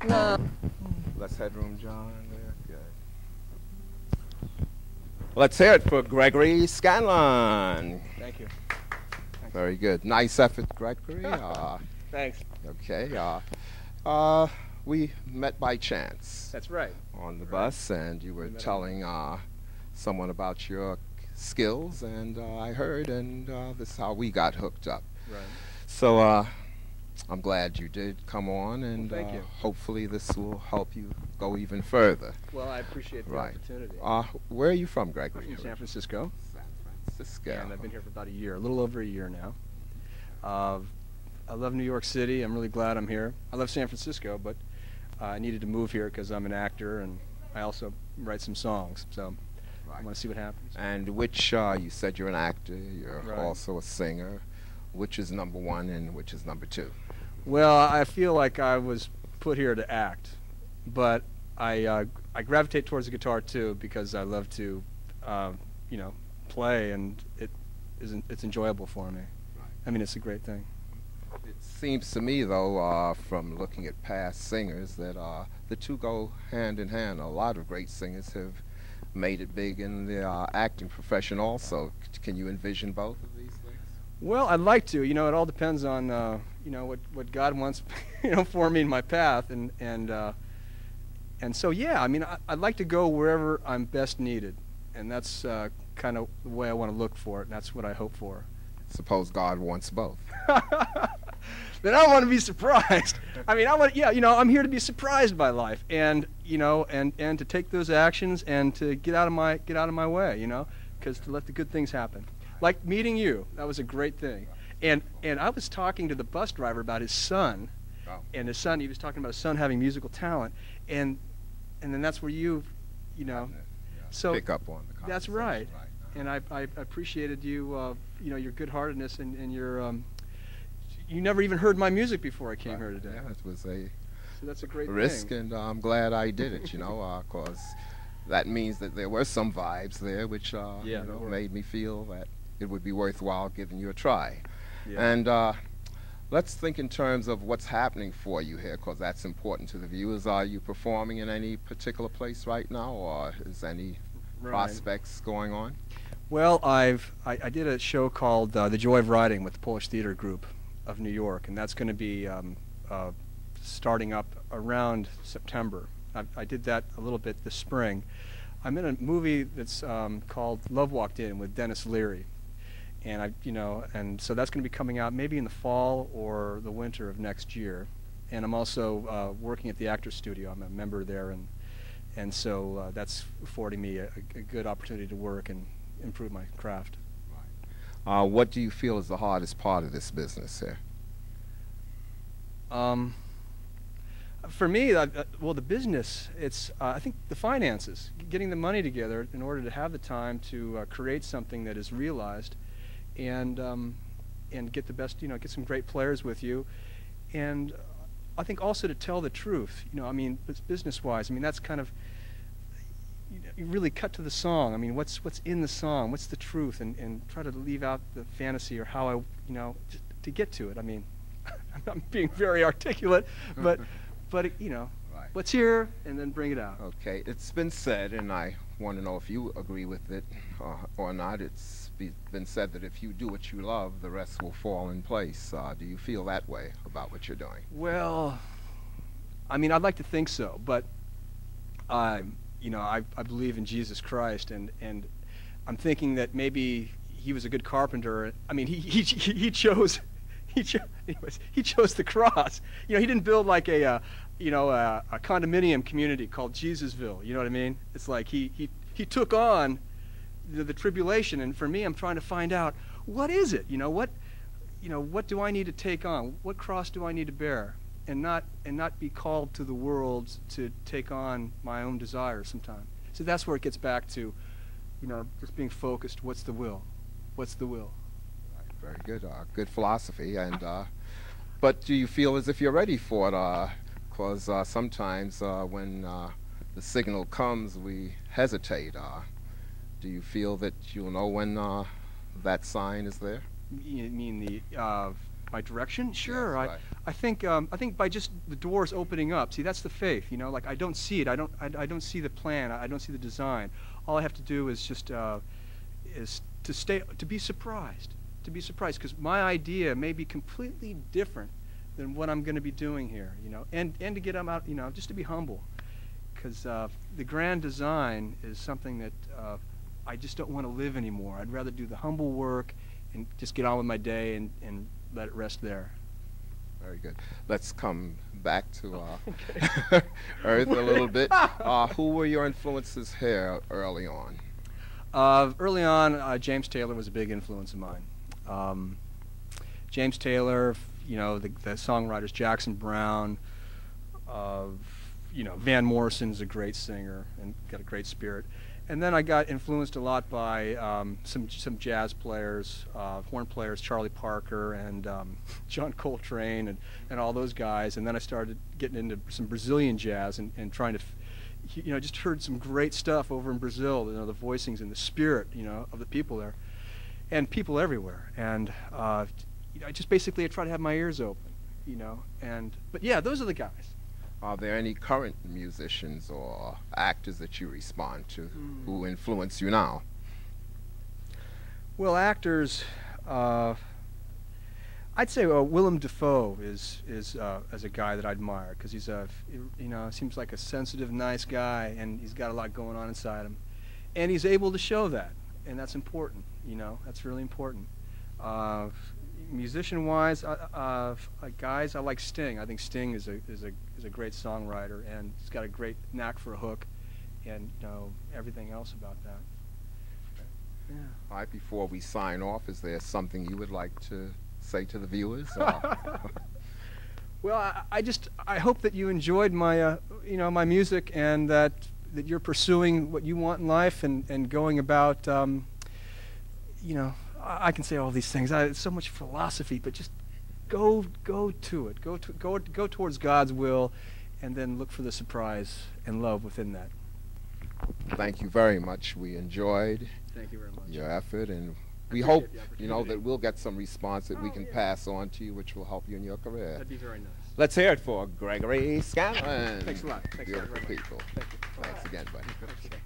Less headroom, John. There, good. Let's hear it for Gregory Scanlon. Thank you. Very good. Nice effort, Gregory. Thanks. Okay. We met by chance That's right. on the bus, and you were telling someone about your skills, and I heard, and this is how we got hooked up. Right. So I'm glad you did come on, and Well, thank you. hopefully this will help you go even further. Well, I appreciate the opportunity. Where are you from, Gregory? I'm from San Francisco. San Francisco. And I've been here for about a year, a little over a year now. I love New York City. I'm really glad I'm here. I love San Francisco, but I needed to move here because I'm an actor, and I also write some songs. So I want to see what happens. And which, you said you're an actor, you're Right. also a singer. Which is number one and which is number two? Well, I feel like I was put here to act, but I gravitate towards the guitar too because I love to, play, and it's enjoyable for me. I mean, it's a great thing. It seems to me, though, from looking at past singers, that the two go hand in hand. A lot of great singers have made it big in the acting profession also. Can you envision both of these things? Well, I'd like to. It all depends on what God wants, for me in my path, and so yeah. I mean, I'd like to go wherever I'm best needed, and that's kind of the way I want to look for it, and that's what I hope for. Suppose God wants both. Then I want to be surprised. I mean, I'm here to be surprised by life, and and to take those actions and to get out of my way, because to let the good things happen. Like meeting you, that was a great thing. And I was talking to the bus driver about his son, and his son. He was talking about his son having musical talent, and then that's where so pick up on the conversation. That's right. And I appreciated you, your good-heartedness and your. You never even heard my music before I came here today. Yeah, it was a so that's a great risk, thing. and I'm glad I did it. Because that means that there were some vibes there, which made me feel that it would be worthwhile giving you a try. Yeah. And let's think in terms of what's happening for you here, because that's important to the viewers. Are you performing in any particular place right now, or is any prospects going on? Well, I did a show called The Joy of Writing with the Polish Theater Group of New York, and that's going to be starting up around September. I did that a little bit this spring. I'm in a movie that's called Love Walked In with Dennis Leary, and and so that's going to be coming out maybe in the fall or the winter of next year. And I'm also working at the Actors Studio. I'm a member there, and so that's affording me a good opportunity to work and improve my craft. What do you feel is the hardest part of this business here? For me, well, the business, it's I think the finances, getting the money together in order to have the time to create something that is realized, and get the best, get some great players with you, and I think also to tell the truth. I mean, business-wise, I mean that's kind of. You really cut to the song. I mean, what's in the song? What's the truth? And try to leave out the fantasy or how I, just to get to it. I mean, I'm being very articulate, but what's here, and then bring it out. Okay, it's been said, and I want to know if you agree with it or not. It's been said that if you do what you love, the rest will fall in place. Do you feel that way about what you're doing? Well, I mean, I'd like to think so, but I believe in Jesus Christ, and I'm thinking that maybe he was a good carpenter. I mean, he chose the cross. He didn't build like a condominium community called Jesusville. You know what I mean? It's like he took on the tribulation, and for me, I'm trying to find out what is it. What do I need to take on? What cross do I need to bear? And not be called to the world to take on my own desires sometimes. So that's where it gets back to, just being focused. What's the will? What's the will? Very good. Good philosophy. And but do you feel as if you're ready for it? Because sometimes when the signal comes, we hesitate. Do you feel that you'll know when that sign is there? You mean my direction? Sure. Yes, right. I think by just the doors opening up. See, that's the faith. You know, like I don't see it. I don't see the plan. I don't see the design. All I have to do is just is to be surprised. To be surprised, because my idea may be completely different than what I'm going to be doing here. You know, and to get them out. You know, just to be humble, because the grand design is something that I just don't want to live anymore. I'd rather do the humble work and just get on with my day and let it rest there. Very good. Let's come back to Earth a little bit. Who were your influences here early on? Early on, James Taylor was a big influence of mine. James Taylor, you know, the songwriters Jackson Browne, you know, Van Morrison's a great singer and got a great spirit. And then I got influenced a lot by some jazz players, horn players, Charlie Parker and John Coltrane and all those guys. And then I started getting into some Brazilian jazz and trying to, you know, just heard some great stuff over in Brazil. You know, the voicings and the spirit, you know, of the people there, and people everywhere. And you know, I just basically try to have my ears open, you know. But yeah, those are the guys. Are there any current musicians or actors that you respond to who influence you now? Well, actors, I'd say Willem Dafoe is a guy that I admire, because he's you know, seems like a sensitive, nice guy, and he's got a lot going on inside him, and he's able to show that, and that's important. You know, that's really important. Musician-wise, guys, I like Sting. I think Sting is a great songwriter, and he's got a great knack for a hook, and you know, everything else about that. Yeah. All right, before we sign off, is there something you would like to say to the viewers? Well, I hope that you enjoyed my you know, my music, and that you're pursuing what you want in life, and going about you know, I can say all these things. It's so much philosophy, but just go to it. Go towards God's will, and then look for the surprise and love within that. Thank you very much. We enjoyed Thank you very much. your effort, and we Appreciate hope, the you know, opportunity. that we'll get some response that we can pass on to you, which will help you in your career. That'd be very nice. Let's hear it for Gregory Scanlon. Thanks a lot. Thanks a lot Beautiful very much. people. Thank you. Thanks again, buddy. Okay.